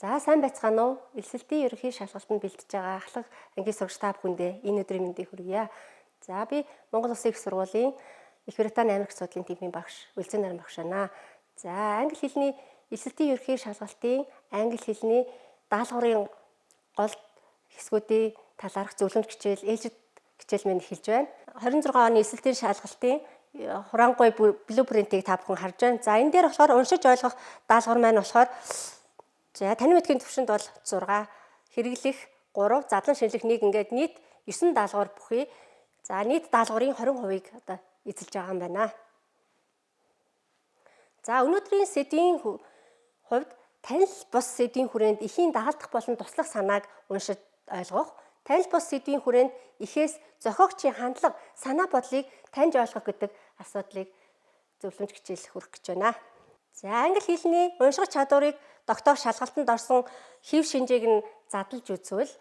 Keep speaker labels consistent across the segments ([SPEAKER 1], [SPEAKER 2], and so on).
[SPEAKER 1] За сайн байцгаана уу? Элсэлтийн ерөнхий шалгалтанд бэлтэж байгаа ахлах ангийн сурагч та бүхэндээ энэ өдрийн мэндийг хүргье. За би Монгол Улсын их сургуулийн Их Британи Америк судлалын төвийн багш Үлзэн Наран багш байна. За англи хэлний элсэлтийн ерөнхий шалгалтын англи хэлний даалгаврын гол хэсгүүдийн талаарх зөвлөмж хичээл ээлжид хичээл минь эхэлж байна. 26 оны элсэлтийн шалгалтын хураангуй блупринтийг та бүхэн харж байна. За энэ дээр болохоор уншиж ойлгох даалгавар маань болохоор за таны мэдхийн төвшөнд бол 6, хэрэглэх 3, задлан шинжлэх 1 ингээд нийт 9 даалгавар бүхий. За нийт даалгаврын 20%-ийг одоо эзэлж байгаа юм байна. За өнөөдрийн сэдвийн хувьд танил бус сэдвийн хүрээнд эхийн дагалдах болон туслах санааг уншиж ойлгох. Танил бус сэдвийн хүрээнд эхээс зохиогчийн хандлага, санаа бодлыг таньж ойлгох гэдэг асуудлыг зөвлөмж хичээл хүргэх гэж байна. За англи хэлний унших чадварыг тогтоох шалгалтанд орсон хэв шинжээг нь задлж үзвэл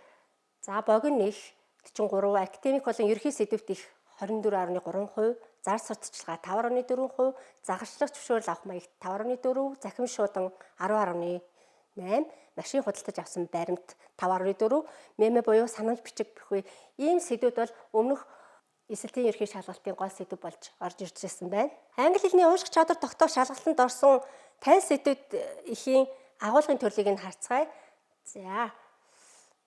[SPEAKER 1] за богино их 43, академик болон ерхий сэдвт их 24.3%, зар сурталчилгаа 5.4%, загварчлах зөвшөөрөл авах маягт 5.4%, захим шуудан 10.8%, машин худалдаж авсан баримт 5.4%, мемэ буюу санамж бичиг бүхий ийм сэдвүүд бол өмнөх элсэлтийн ерхий шалгалтын гол сэдв болж орж ирж байсан байна. Англи хэлний унших чадвар тогтоох шалгалтанд орсон танил сэдвүүд эхийн агуулгын төрлийг нь харцгаая. За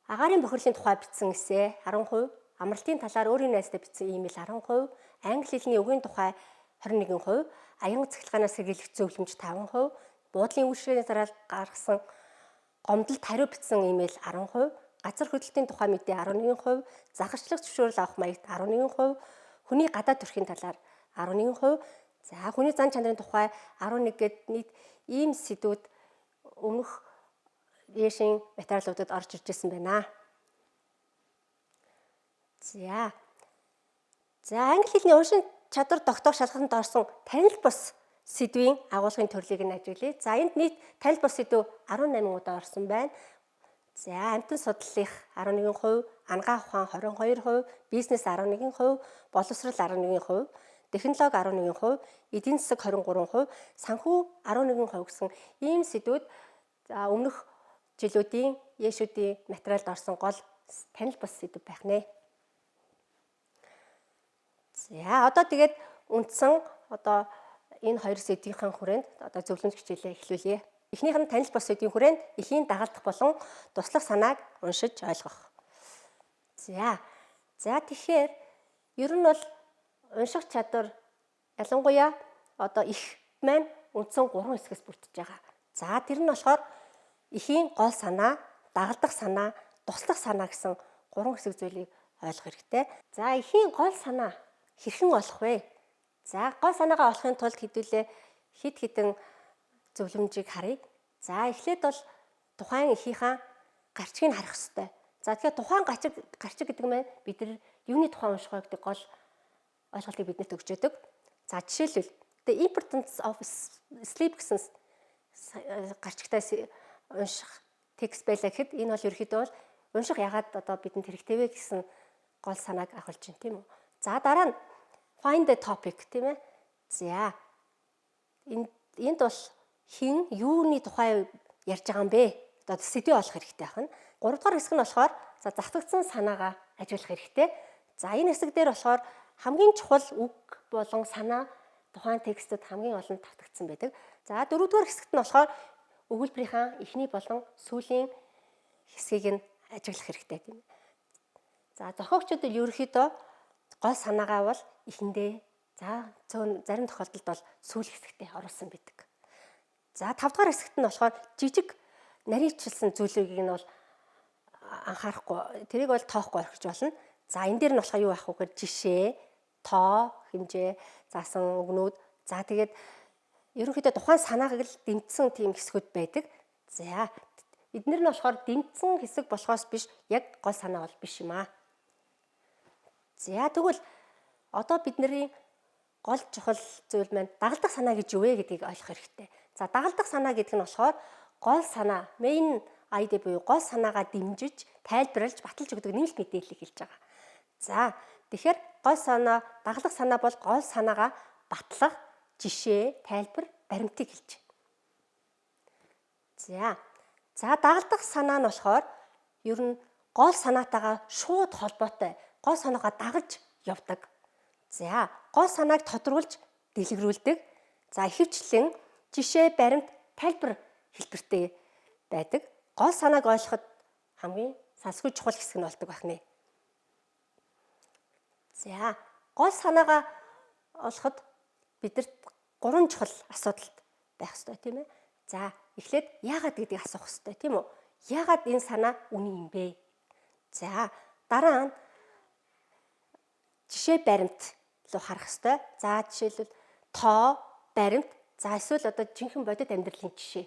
[SPEAKER 1] агаарын бохирлын тухай бичсэн эссе 10%, амралтын талаар өөрийн найзтай бичсэн имэйл 10%, англи хэлний үгийн тухай 21%, аян цахилгаанаас сэргийлэх зөвлөмж 5%, буудлын үйлчлэгийн дараа гаргасан гомдолд хариу бичсэн имэйл 10%, газар хөдлөлтийн тухай мэдээ 11%, загварчлах зөвшөөрөл авах маягт 11%, хүний гадаад төрхийн талаар 11%, за хүний зан чанарын тухай 11 гээд нийт ийм сэдвүүд өмнөх дээшийн материалуудад орж ирж байсан байна. За англи хэлний унших чадвар тогтоох шалгалтанд орсон танил бус сэдвийн агуулгын төрлийг нь ажиглая. За энд нийт танил бус сэдв 18 удаа орсон байна. За амтан судлалынх 11%, ангаа ухаан 22%, бизнес 11%, боловсрал 11%, технологи 11%, эдийн засаг 23%, санхүү 11% гэсэн ийм сэдвүүд өмнөх жилүүдийн яшүүдийн материалд орсон гол танил бус сэдв байх нэ. За одоо тэгээд үндсэн энэ хоёр сэдвийн хүрээнд зөвлөмж хичээлээ эхлүүлье. Эхнийх нь танил бус сэдвийн хүрээнд эхийн дагалдах болон туслах санааг уншиж ойлгох. За тэгэхээр ер нь бол унших чадвар ялангуяа их маань үндсэн 3 хэсгээс бүрдэж байгаа. За тэр нь болохоор эхийн гол санаа, дагалдах санаа, туслах санаа гэсэн 3 хэсэг зүйлийг ойлгох хэрэгтэй. За эхийн гол санаа хэрхэн олох вэ? За гол санаагаа олохын тулд хэдүүлээ хэд хэдэн зөвлөмжийг харъя. За эхлээд бол тухайн эхийнхаа гарчгийг харах хэрэгтэй. За тэгэхээр тухайн гарчиг гэдэг нь бид нар юуны тухай унших вэ гэдэг гол ойлголтыг биднэрт өгч өгдөг. За жишээлбэл the importance of sleep гэсэн гарчигтай унших текст байлаа гэхэд энэ бол ерөөхдөө бол унших ягаад бидэнд хэрэгтэй вэ гэсэн гол санааг агуулж байна тийм үү. За дараа нь find the topic тийм ээ. За энд бол хин юуны тухай ярьж байгаа юм бэ? Сэдвээ олох хэрэгтэй байна. 3 дугаар хэсэг нь болохоор завтагдсан санаагаа ажиглах хэрэгтэй. За энэ хэсэг дээр болохоор хамгийн чухал үг болон санаа тухайн текстэд хамгийн олон давтагдсан байдаг. За 4 дугаар хэсэгт нь болохоор өгүүлбэрийнхаа эхний болон сүүлийн хэсгийг нь ажиглах хэрэгтэй тийм. За зохиогчдод ерөөхдөө гол санаагаа бол эхэндээ зарим тохиолдолд бол сүүл хэсэгтээ оруулсан байдаг. За 5 дугаар хэсэгт нь болохоор жижиг нарийчилсан зүйлийг нь бол анхаарахгүй, тэрийг бол тоохгүй орхиж болно. За энэ дээр нь болохоор юу байх вэ гэхээр жишээ, тоо, хэмжээ, заасан үгнүүд. За тэгээд ерөнхийдөө тухайн санааг л дэмжсэн тийм хэсгүүд байдаг. За эдгээр нь болохоор дэмжсэн хэсэг болохоос биш, яг гол санаа бол биш юм аа. За тэгвэл одоо бидний гол чухал зүйл маань дагалдах санаа гэж юу вэ гэдгийг ойлгох хэрэгтэй. За дагалдах санаа гэдэг нь болохоор гол санаа, main idea буюу гол санаагаа дэмжиж, тайлбарлаж, баталж өгдөг нэмэлт мэдээллийг хэлж байгаа. За тэгэхээр гол санаа, дагалдах санаа бол гол санаагаа батлах, жишээ, тайлбар, баримтыг хэлж байна. За За дагалдах санаа нь болохоор ер нь гол санаатайгаа шууд холбоотой. Гол санаагаа дагаж явдаг. За гол санааг тодруулж дэлгэрүүлдэг. За ихэвчлэн жишээ, баримт, тайлбар хэлбэртэй байдаг. Гол санааг ойлгоход хамгийн сансгүй чухал хэсэг нь болдог байна. За гол санаагаа олоход бидэрт 3 чухал асуудалт байх ёстой тийм ээ. За эхлээд яагаад гэдгийг асуух ёстой тийм үү? Яагаад энэ санаа үний юм бэ? За дараа нь жишээ, баримт руу харах ёстой. За жишээлбэл тоо, баримт, за эсвэл одоо жинхэнэ бодит амьдралын жишээ.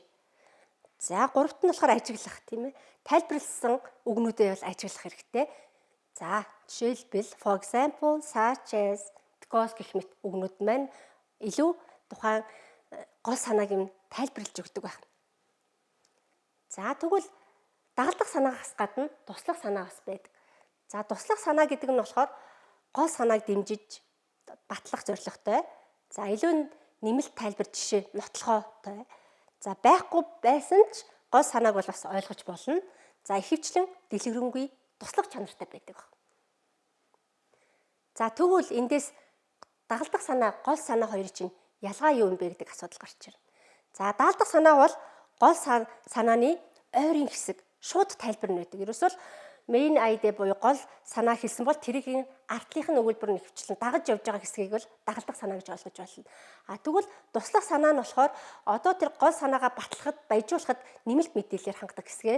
[SPEAKER 1] За гуравт нь болохоор ажиглах тийм ээ. Тайлбарлсан үгнүүдээ бол ажиглах хэрэгтэй. За жишээлбэл for example, such as, because гэх мэт үгнүүд маань илүү тухайн гол санааг юм тайлбарлаж өгдөг байна. За тэгвэл дагалдах санаагаас гадна туслах санаа бас байдаг. За туслах санаа гэдэг нь болохоор гол санааг дэмжиж батлах зорилготой. За илүү нэмэлт тайлбар жишээ нотлохоотой. За байхгүй байсан ч гол санааг бол бас ойлгож болно. За ихэвчлэн дэлгэрэнгүй туслах чанартай байдаг. За тэгвэл эндээс дагалдах санаа, гол санаа хоёрын чинь ялгаа юу юм бэ гэдэг асуудал гарч ирнэ. За дагалдах санаа бол гол санааны ойрын хэсэг, шууд тайлбар нь байдаг. Ерөөсөө main idea буюу гол санаа хэлсэн бол тэрийг артлынхын өгүүлбэр нь хөвчлэн дагаж явж байгаа хэсгийг бол дагалдах санаа гэж ойлгож байна. Тэгвэл туслах санаа нь болохоор одоо тэр гол санаагаа батлахад, баяжуулахад нэмэлт мэдээлэлээр хангадаг хэсгээ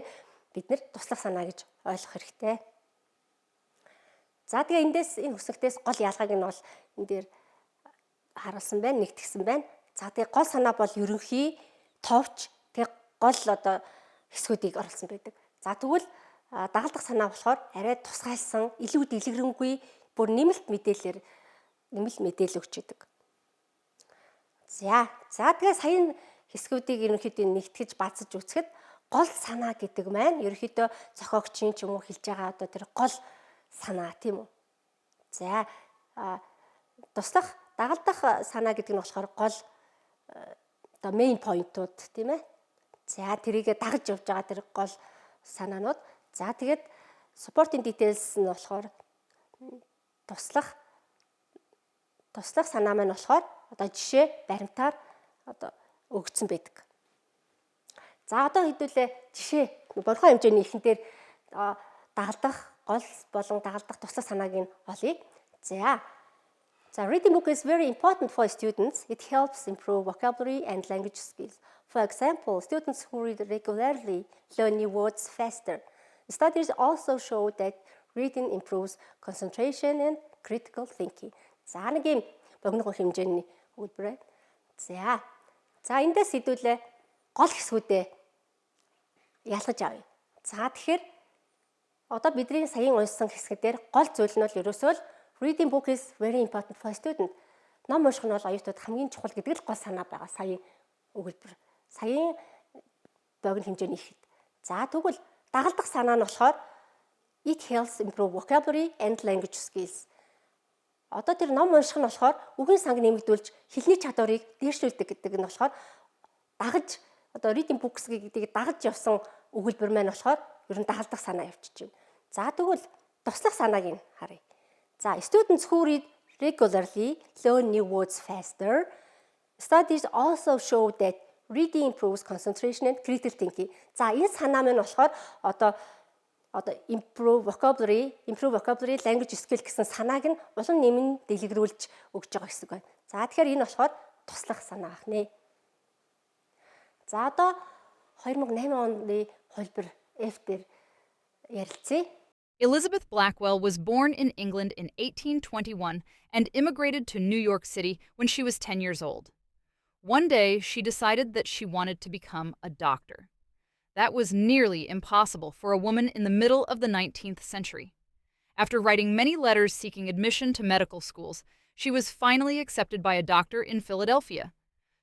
[SPEAKER 1] бид нэр туслах санаа гэж ойлгох хэрэгтэй. За тэгээ эндээс энэ хэсэгтээс гол ялгааг нь бол энэ дээр харуулсан байна, нэгтгэсэн байна. За тэгээ гол санаа бол ерөнхий, товч, тэгээ гол одоо хэсгүүдийг оруулсан байдаг. За тэгвэл дагалдах санаа болохоор арай тусгайлсан, илүү дэлгэрэнгүй, бүр нэмэлт мэдээлэл өгч идэг. За тэгээ саяны хэсгүүдийг ерөнхийдөө нэгтгэж баазж үзэхэд гол санаа гэдэг маань ерөнхийдөө зохиогчийн ч юм уу хэлж байгаа одоо тэр гол санаа тийм үү. За туслах дагалдах санаа гэдэг нь болохоор гол одоо main point-ууд тийм ээ. За тэрийг дагаж явж байгаа тэр гол санаанууд. За тэгээд supporting details нь болохоор туслах санаа маань болохоор одоо жишээ, баримтаар одоо өгсөн байдаг. За одоо хэдүүлээ жишээ борхон хэмжээний ихэнхээр дагалдах гол болон дагалдах туслах санааг нь олъё. So reading book is very important for students. It helps improve vocabulary and language skills. For example, students who read regularly learn new words faster. Studies also show that reading improves concentration and critical thinking. За нэг юм богино хэмжээний өгүүлбэр. За эндээс хэдүүлээ гол хэсгүүдээ ялгаж авъя. За тэгэхээр одоо бидний саяхан уншсан хэсгүүдээр гол зүйл нь бол ерөөсөө reading book is very important for student. Ном унших нь бол оюутнууд хамгийн чухал гэдэг л гол санаа байгаа. Саяын өгүүлбэр. Саяын богино хэмжээний ихэд. За тэгвэл дагалдах санаа нь болохоор it helps improve vocabulary and language skills. Одоо тэр ном унших нь болохоор үгийн санг нэмэгдүүлж хэлний чадварыг дээшлүүлдэг гэдэг нь болохоор дагаж одоо reading books гэдгийг дагаж явсан өгүүлбэр маань болохоор ер нь дагалдах санаа явчихж байна. За тэгвэл туслах санааг нь харъя. За students who read regularly learn new words faster. Studies also show that reading improves concentration and critical thinking. За энэ санаа маань болохоор одоо improve vocabulary, language skill гэсэн санааг нь улам нэмэн дэлгэрүүлж өгж байгаа хэсэг байна. За тэгэхээр энэ болохоор туслах санаа ахнэ. За одоо 2008 оны хувилбар F дээр ярилцъя.
[SPEAKER 2] Elizabeth Blackwell was born in England in 1821 and immigrated to New York City when she was 10 years old. One day, she decided that she wanted to become a doctor. That was nearly impossible for a woman in the middle of the 19th century. After writing many letters seeking admission to medical schools, she was finally accepted by a doctor in Philadelphia.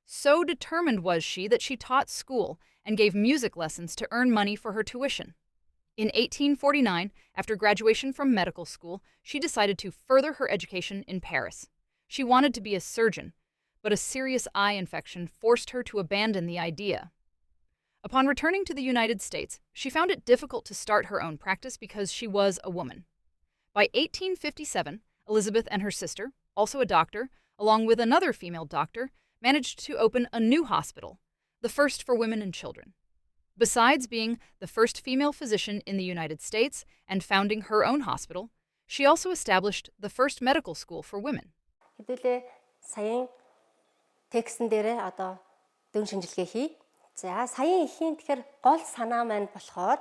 [SPEAKER 2] So determined was she that she taught school and gave music lessons to earn money for her tuition. In 1849, after graduation from medical school, she decided to further her education in Paris. She wanted to be a surgeon, but a serious eye infection forced her to abandon the idea. Upon returning to the United States, she found it difficult to start her own practice because she was a woman. By 1857, Elizabeth and her sister, also a doctor, along with another female doctor, managed to open a new hospital, the first for women and children. Besides being the first female physician in the United States and founding her own hospital, she also established the first medical school for women.
[SPEAKER 1] Хэдүүлээ саяын текстэн дээрээ одоо дүн шинжилгээ хий. За саяын ихийн тэгэхээр гол санаа маань болохоор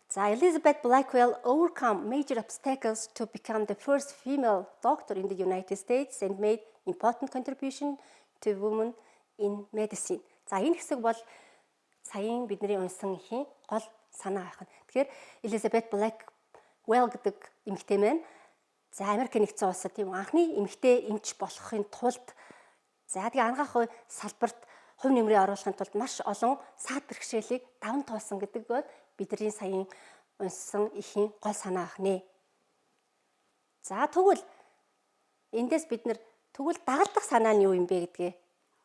[SPEAKER 1] за Elizabeth Blackwell overcome major obstacles to become the first female doctor in the United States and made important contribution to women in medicine. За энэ хэсэг бол саяын бидний унсан ихийн гол санаа байх нь. Тэгэхээр Elizabeth Blackwell гэдэг эмэгтэй маань за Америк нэгдсэн улсад тийм анхны эмэгтэй эмч болохын тулд за тэгээ анхаах салбарт хувь нэмрээ оруулахын тулд маш олон саад бэрхшээлийг даван туулсан гэдэг бол бидний саяын унсан ихийн гол санаа ахнэ. За тэгвэл эндээс бид нэр тэгвэл дагалдах санаа нь юу юм бэ гэдгээ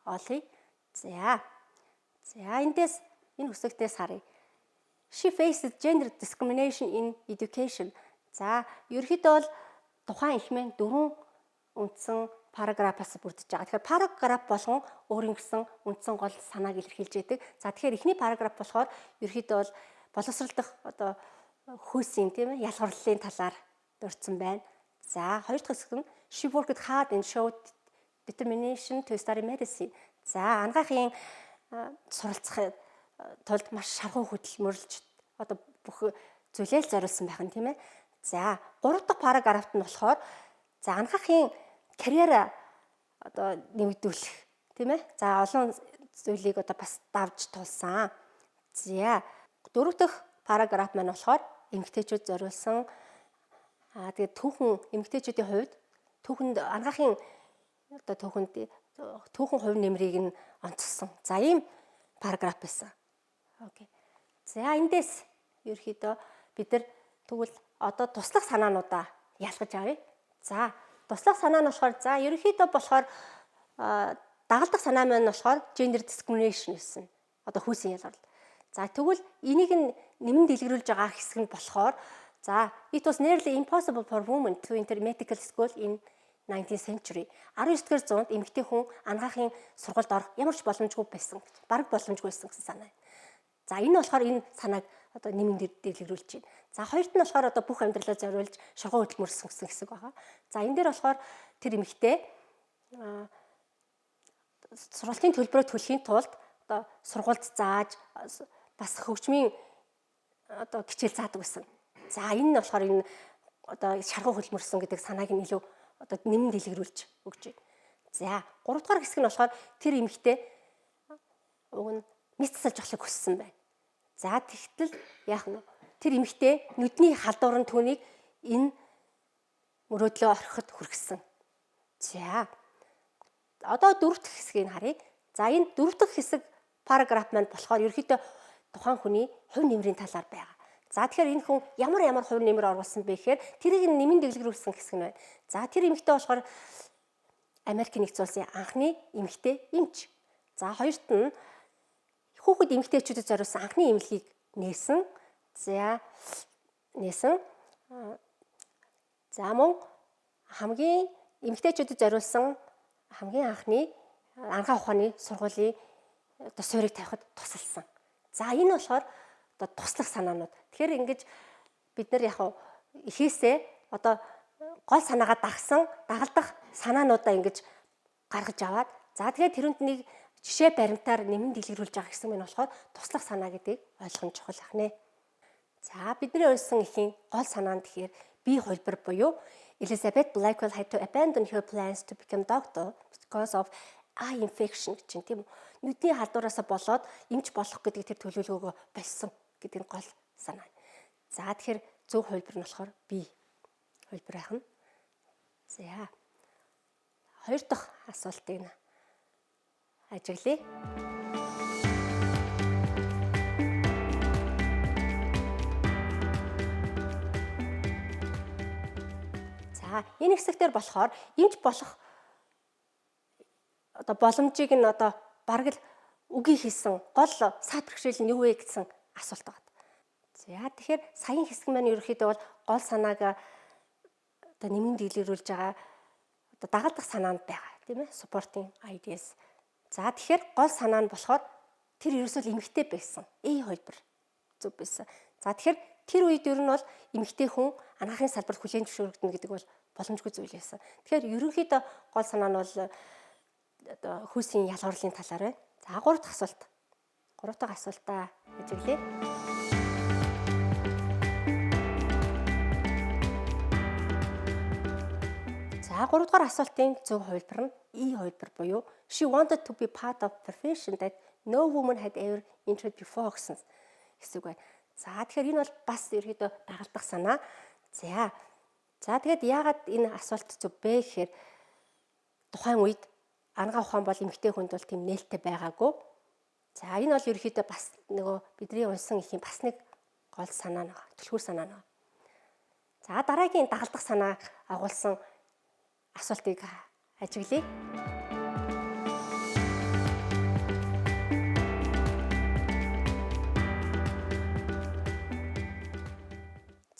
[SPEAKER 1] олъё. За эндээс энэ үсэгтээс харъя. She faces gender discrimination in education. За ерөнхийдөө бол тухайн их мэн 4 үндсэн параграфаас бүрдэж байгаа. Тэгэхээр параграф болгон өөрийн гэсэн үндсэн гол санааг илэрхийлж байдаг. За тэгэхээр эхний параграф болохоор ерөнхийдөө бол боловсролдох одоо хүйсийн тийм ээ ялгарлалын талаар дурдсан байна. За хоёр дахь хэсэг нь she worked hard and showed determination to study medicine. За ангаахын суралцахын тулд маш шаргуу хөдөлмөрлж одоо бүх зүйлээ зориулсан байх нь тийм ээ. За гурав дахь параграфт нь болохоор за анхаахын карьераа одоо нэмэгдүүлэх тийм ээ. За олон зүйлийг одоо бас давж тулсан. За дөрөв дэх параграф маань болохоор эмэгтэйчүүд зориулсан тэгээд түүхэн эмэгтэйчүүдийн хувьд түүхэнд анхаахын одоо түүхэн хувь нэмрийг нь онцлсон. За ийм параграф байсан. Окей. За эндээс ерөөхдөө бид нар тэгвэл одоо туслах санаануудаа ялгаж авъя. За туслах санаа нь болохоор за ерөөхдөө болохоор дагалдах санаа маань болохоор gender discrimination гэсэн. Одоо хүйсийн ялгарлал. За тэгвэл энийг нэмэн дэлгэрүүлж байгаа хэсэг нь болохоор за it was nearly impossible for women to enter medical school in 19th century. 19-р зуунд эмэгтэй хүн ангаахын сургуульд орох ямар ч боломжгүй байсан. Бараг боломжгүй байсан гэсэн санаа. За энэ болохоор энэ санааг одоо нэмэн дэлгэрүүлж байна. За хоёрт нь болохоор одоо бүх амьдралаа зориулж шаргуу хөдөлмөрсөн гэсэн хэсэг байгаа. За энэ дээр болохоор тэр эмэгтэй сургуулийн төлбөрөө төлөхийн тулд одоо сургуульд зааж бас хөгжмийн одоо хичээл заадаг байсан. За энэ нь болохоор энэ одоо шаргуу хөдөлмөрсөн гэдэг санааг нь илүү одоо нэмэн дэлгэрүүлж өгч байна. За 3 дугаар хэсэг нь болохоор тэр эмэгтэй уг нь мэд засалж болохыг хүссэн байна. За тэгтэл яах нь тэр эмэгтэй нүдний халдвар нь түүнийг энэ мөрөөдлөө орхиход хүргэсэн. За одоо 4 дахь хэсгийг харъя. За энэ 4 дахь хэсэг параграф маань болохоор ерөөхдөө тухайн хүний хувь нэмрийн талаар байгаа. За тэгэхээр энэ хүн ямар хувь нэмэр оруулсан бэ гэхээр тэрийг нэмэн дэлгэрүүлсэн хэсэг нь байна. За тэр эмэгтэй болохоор Америк нэгдсэн улсын анхны эмэгтэй эмч. За хоёрт нь хүүхэд эмэгтэйчүүдэд зориулсан анхны эмнэлгийг нээсэн. За мөн хамгийн эмэгтэйчүүдэд зориулсан хамгийн анхны анхаа ухааны сургуулийн одоо суурийг тавихад тусалсан. За энэ болохоор одоо туслах санаанууд. Тэгэхээр ингэж бид нар яг ихээсээ одоо гол санаагаа дагсан дагалдах санаануудаа ингэж гаргаж аваад за тэгээд тэрүнд нэг жишээ баримтаар нэмэн дэлгэрүүлж байгаа гэсэн нь болохоор туслах санаа гэдгийг ойлгох нь чухал ахнэ. За бидний унсан ихийн гол санаа нь тэгэхээр бие хувилбар буюу Elizabeth Blackwell had to abandon her plans to become doctor because of eye infection гэж юм тийм үү. Нүдний халдвараасаа болоод эмч болох гэдэг тэр төлөвлөгөөгөө болсон гэдэг нь гол санаа. За тэгэхээр зөв хувилбар нь болохоор бие хувилбар байх нь. За хоёр дахь асуултыг ажиглая. За энэ хэсэгтэр болохоор эмч болох одоо боломжийг нь одоо бараг л үгийг хэлсэн гол саад бэрхшээл нь юу вэ гэсэн асуулт байна. За тэгэхээр саяын хэсэг маань ерөнхийдөө бол гол санааг одоо нэмэн дэлгэрүүлж байгаа одоо дагалдах санаанд байгаа тийм ээ supporting ideas. За тэгэхээр гол санаа нь болохоор тэр ерөөсөө эмэгтэй байсан. хувилбар зөв байсан. За тэгэхээр тэр үед ер нь бол эмэгтэй хүн анагаахын салбарт хүлээн зөвшөөрөгдөнө гэдэг бол боломжгүй зүйл байсан. Тэгэхээр ерөнхийдөө гол санаа нь бол одоо хүйсийн ялгуурлын талаар байна. За 3 дахь асуулт. 3 дахь асуултаа ажиглая. За 3 дугаар асуултын зөв хувилбар нь хувилбар буюу she wanted to be part of profession that no woman had ever entered before гэсэн хэсэг байна. За тэгэхээр энэ бол бас ерөөдөө дагалдах санаа. За тэгээд яагаад энэ асуулт зөв бэ гэхээр тухайн үед ангаа ухаан бол эмэгтэй хүнд бол тийм нээлттэй байгаагүй. За энэ бол ерөөдөө бас нөгөө бидний унсан их юм бас нэг гол санаа нэг түлхүүр санаа нэг. За дараагийн дагалдах санаа агуулсан асуултыг ажиглая.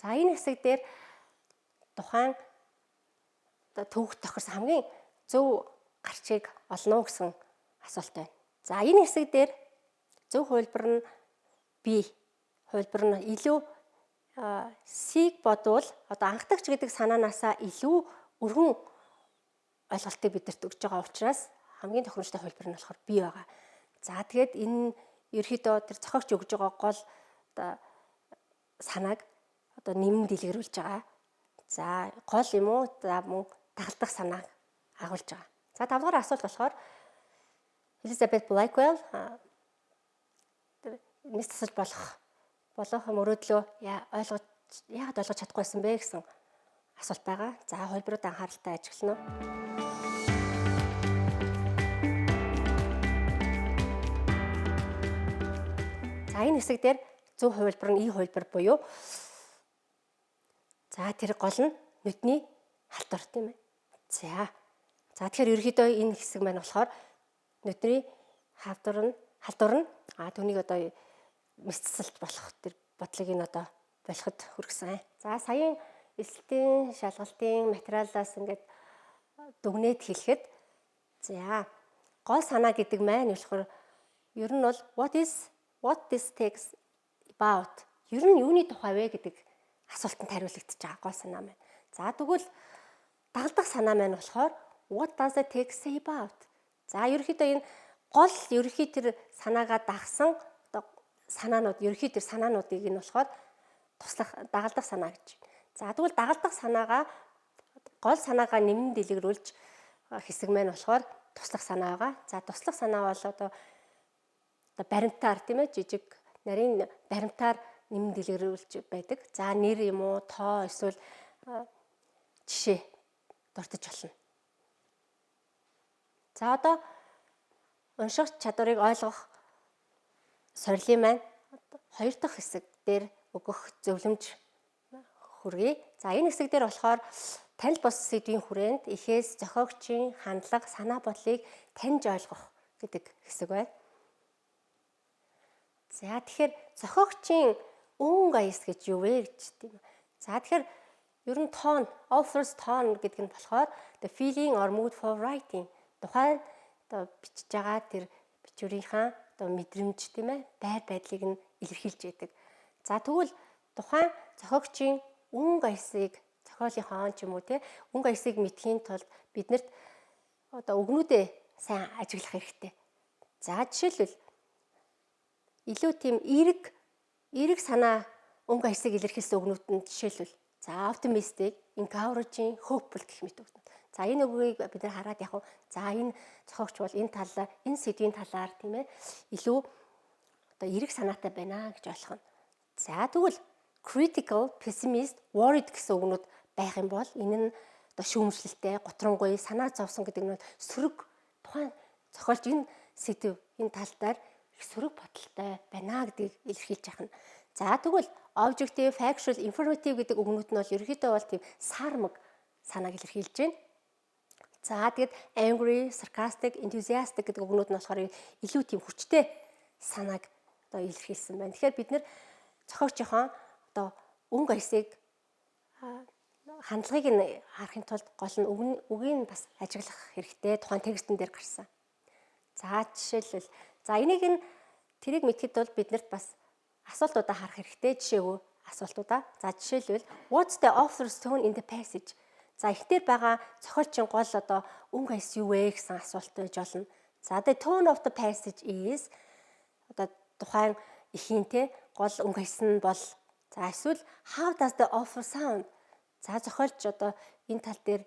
[SPEAKER 1] За энэ хэсэг дээр тухайн төвөгт тохирсон хамгийн зөв гарчийг олно гэсэн асуулт байна. За энэ хэсэг дээр зөв хувилбар нь B. Хувилбар нь илүү C-г бодвол одоо анхдагч гэдэг санаанаасаа илүү өргөн ойлголтыг бидэрт өгж байгаа учраас хамгийн тохиромжтой хувилбар нь болохоор B байгаа. За тэгээд энэ ерөөдөө тэр зохиогч өгж байгаа гол одоо санааг одоо нэмэн дэлгэрүүлж байгаа. За гол юм уу? За мөн дагалдах санааг агуулж байгаа. За 5 дугаар асуулт болохоор Elizabeth Blackwell мэс тасалж болох мөрөөдлөө яагаад ойлгож чадахгүйсэн бэ гэсэн асуулт байгаа. За хувилбарууд анхааралтай ажиглана. За энэ хэсэг дээр зөв хувилбар нь хувилбар буюу за тэр гол нь нүдний халтур тийм ээ. За тэгэхээр ерөөдөө энэ хэсэг маань болохоор нүдний халтур нь түүнийг одоо мэсцэлж болох тэр бодлыг нь одоо болоход хүргэсэн. За саяын эсэлтийн шалгалтын материалаас ингээд дүгнээд хэлэхэд гол санаа гэдэг маань болохоор ер нь бол what this text about ер нь юуны тухай вэ гэдэг асуултанд хариулагдчих байгаа гол санаа маань. За тэгвэл дагалдах санаа маань болохоор what does the text say about? За ерөнхийдөө энэ гол ерөнхий тэр санаагаа дагсан одоо санаанууд ерөнхий тэр санаануудыг нь болохоор туслах дагалдах санаа гэж. За тэгвэл дагалдах санаагаа гол санаагаа нэмэн дэлгэрүүлж хэсэг маань болохоор туслах санаа байгаа. За туслах санаа бол одоо баримтаар тийм ээ жижиг нарийн баримтаар нэмэн дэлгэрүүлж байдаг. За нэр юм уу, тоо эсвэл жишээ дуртаж болно. За одоо унших чадварыг ойлгох сорилын маань 2 дахь хэсэг дээр өгөх зөвлөмж хүргэе. За энэ хэсэг дээр болохоор танил бус сэдвийн хүрээнд эхээс зохиогчийн хандлага, санаа бодлыг таньж ойлгох гэдэг хэсэг байна. За тэгэхээр зохиогчийн өн гаяс гэж юу вэ гэж тийм. За тэгэхээр ер нь tone, author's tone гэдэг нь болохоор the feeling or mood for writing. Тухайн одоо бичиж байгаа тэр бичвэрийнхаа одоо мэдрэмж тийм ээ байр байдлыг нь илэрхийлж яадаг. За тэгвэл тухайн зохиогчийн өн гаясыг зохиолынхон ч юм уу тийм өн гаясыг мэдхийн тулд биднэрт одоо өгнүүдээ сайн ажиглах хэрэгтэй. За жишээлбэл илүү тийм эерэг санаа өн гаясыг илэрхийлсэн өгнүүд нь жишээлбэл за optimistic, encouraging, hopeful гэх мэт өгнүүд. За энэ үгийг бид нар хараад яг за энэ зохиогч бол энэ талаар энэ сэдвийн талаар тийм ээ илүү одоо эерэг санаатай байна гэж ойлгох нь. За тэгвэл critical, pessimist, worried гэсэн үгнүүд байх юм бол энэ нь одоо шүүмжлэлтэй, готрангуй, санаа зовсон гэдэг нь сөрөг тухайн зохиолч энэ сэдв энэ тал дээр их сөрөг бодолтой байна гэдгийг илэрхийлж яхна. За тэгвэл objective, factual, informative гэдэг үгнүүд нь бол ерөнхийдөө бол тийм сармаг санааг илэрхийлж байна. За тэгээд angry, sarcastic, enthusiastic гэдэг үгнүүд нь болохоор илүү тийм хүчтэй санааг одоо илэрхийлсэн байна. Тэгэхээр бид нэр зохиогчийн одоо өнгө аясыг хандлагыг нь харахын тулд гол нь үгийг бас ажиглах хэрэгтэй. Тухайн текстэн дээр гарсан. За жишээлбэл энийг тэрийг мэдхэд бол биднэрт бас асуултуудаа харах хэрэгтэй. Жишээгөө асуултуудаа. За жишээлбэл what's the author's tone in the passage? За ихтэй байгаа зохиолчийн гол одоо өнгө аяс юу вэ гэсэн асуулт байж болно. За the tone of the passage is одоо тухайн эхийн гол өнгө аяс нь бол за эсвэл how does the author sound? За зохиолч одоо энэ тал дээр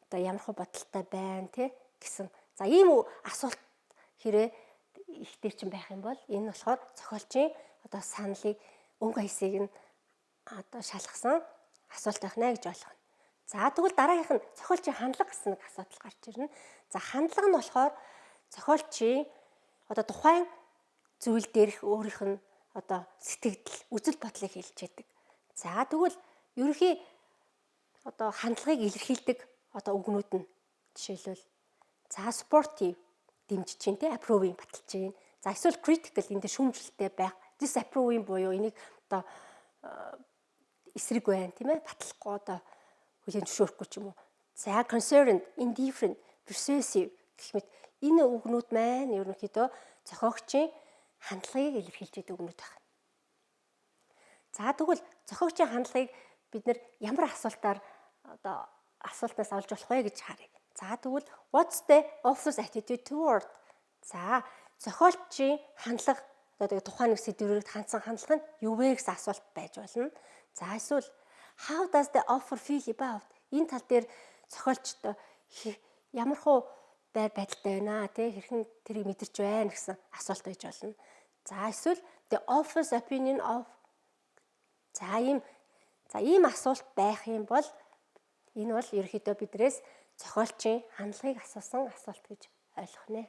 [SPEAKER 1] одоо ямар хөө бодолтой байна гэсэн. За ийм асуулт хэрэг их дээр чинь байх юм бол энэ болохоор зохиолчийн одоо саналыг өнгө аясыг нь одоо шалгасан асуулт байх нэ гэж ойлгоно. За тэгвэл дараагийнх нь зохиолчийн хандлага гэсэн нэг асуудал гарч ирнэ. За хандлага нь болохоор зохиолчийн одоо тухайн зүйл дээрх өөрийнх нь одоо сэтгэл, үзэл бодлыг хэлж яадаг. За тэгвэл ерөнхий одоо хандлагыг илэрхийлдэг одоо үгнүүд нь жишээлбэл за supportive дэмжиж чинь approving баталж чинь. За эсвэл critical энд шүүмжлэлтэй байх, disapproving буюу энийг одоо эсрэг байна батлахгүй одоо хүлээн зөвшөөрөхгүй ч юм уу. За concerned, indifferent, persuasive гэх мэт энэ үгнүүд маань ерөнхийдөө зохиогчийн хандлагыг илэрхийлж байгаа үгнүүд байна. За тэгвэл зохиогчийн хандлагыг бид нэр ямар асуултаар одоо асуултаас олж болох вэ гэж харъя. За тэгвэл what's the author's attitude toward? За зохиолчийн хандлага одоо тухайн нэг сэдвүүрийг хандсан хандлага нь юу вэ гэсэн асуулт байж болно. За эсвэл how does the author feel about? Энэ тал дээр зохиолчтой ямар хуу байр байдалтай байна хэрхэн тэрийг мэдэрч байна гэсэн асуулт байж болно. За эсвэл the author's opinion of за ийм асуулт байх юм бол энэ бол ерөөхдөө бидрээс зохиолчийн хандлагыг асуусан асуулт гэж ойлгох нэ.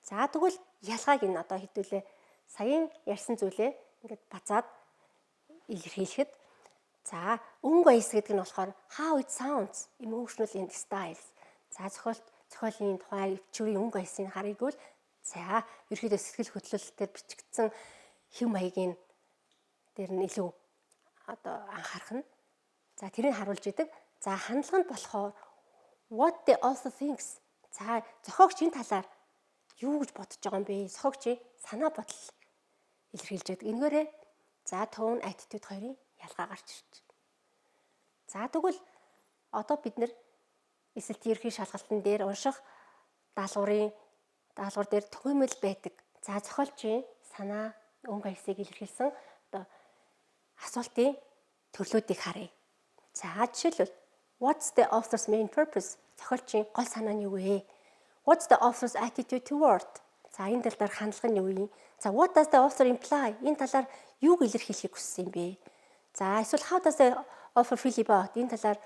[SPEAKER 1] За тэгвэл ялгааг энэ одоо хэдүүлээ саяын ярьсан зүйлээ ингээд базаад илэрхийлэхэд за өнгө аяс гэдэг нь болохоор how it sounds, emotional and styles. За зохиолын тухай өвчүүрийн өнгө аясыг харъя гэвэл за ерөөхдөө сэтгэл хөдлөлтөөр бичигдсэн хэв маягийн дээр нь илүү одоо анхаарах нь. За тэрийг харуулж идэг. За хандлага нь болохоор what the author thinks. За зохиогч энэ талаар юу гэж бодож байгаа юм бэ? Зохиогчийн санаа бодол илэрхийлж байдаг. Энэгээрээ за tone, attitude хоёрын ялгаа гарч ирж байна. За тэгвэл одоо бид нэр эсэлт ерхий шалгалтын дээр унших даалгавар дээр төгөөмөл байдаг. За зохиолчийн санаа өнгө аясыг илэрхийлсэн одоо асуултын төрлүүдийг харъя. За жишээлбэл what's the author's main purpose? Зохиолчийн гол санаа нь юу вэ? What's the author's attitude toward? За энэ талаар хандлага нь юу юм? За what does the author imply? Энэ талаар юуг илэрхийлэхийг хүссэн юм бэ? За эсвэл how does the author feel about? Энэ талаар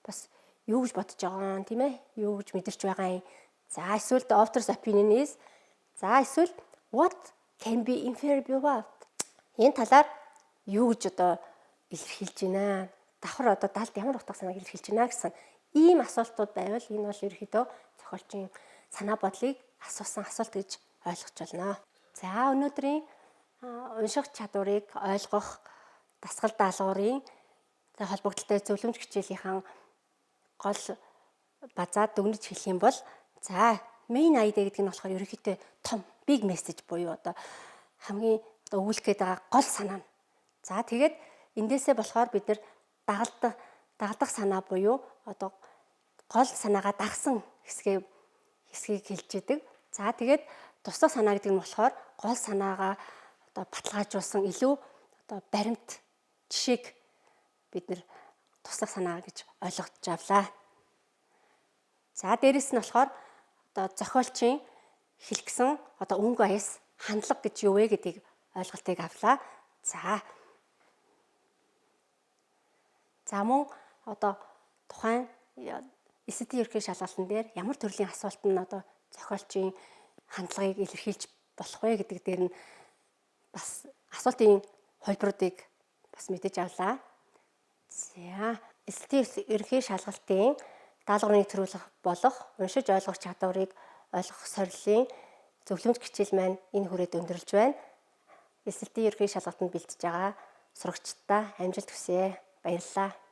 [SPEAKER 1] бас юу гэж бодож байгаа юм тийм ээ? Юу гэж мэдэрч байгаа юм? За эсвэл the author's opinion is за эсвэл what can be inferred about? Энэ талаар юу гэж одоо илэрхийлж байна? Давхар одоо далд ямар утга санааг илэрхийлж байна гэсэн ийм асуултууд байвал энэ бол ерөөхдөө зохиолчийн санаа бодлыг асуусан асуулт гэж ойлгож байна. За өнөөдрийн унших чадварыг ойлгох дасгал даалгаврын холбогдлолтой зөвлөмж хичээлийнхэн гол базаад дүгнэж хэлэх юм бол за main idea гэдэг нь болохоор ерөөхдөө том big message буюу одоо хамгийн одоо өгүүлэх гээд байгаа гол санаа нь. За тэгээд эндээсээ болохоор бид нар дагалдах санаа буюу одоо гол санаагаа дагсан хэсгийг хэлж идэг. За тэгээд туслах санаа гэдэг нь болохоор гол санаагаа одоо баталгаажуулсан илүү одоо баримт жишээг бид нэр туслах санаа гэж ойлгож авлаа. За дээрэс нь болохоор одоо зохиолчийн хэлгсэн одоо өнгө аяс хандлага гэж юу вэ гэдгийг ойлголтыг авлаа. За мөн одоо тухайн эсэтийн ерхий шалгалтын дээр ямар төрлийн асуулт нь одоо зохиолчийн хандлагыг илэрхийлж болох вэ гэдэг дээр нь бас асуултын хувилбаруудыг бас мэдэж авлаа. За эсэтийн ерхий шалгалтын даалгаврыг нэвтрүүлэх болох уншиж ойлгох чадварыг ойлгох сорилын зөвлөмж хичээл маань энэ хүрээд өндөрлж байна. SLT ерхий шалгалтанд бэлтэж байгаа сурагчдаа амжилт хүсье. Баярлалаа.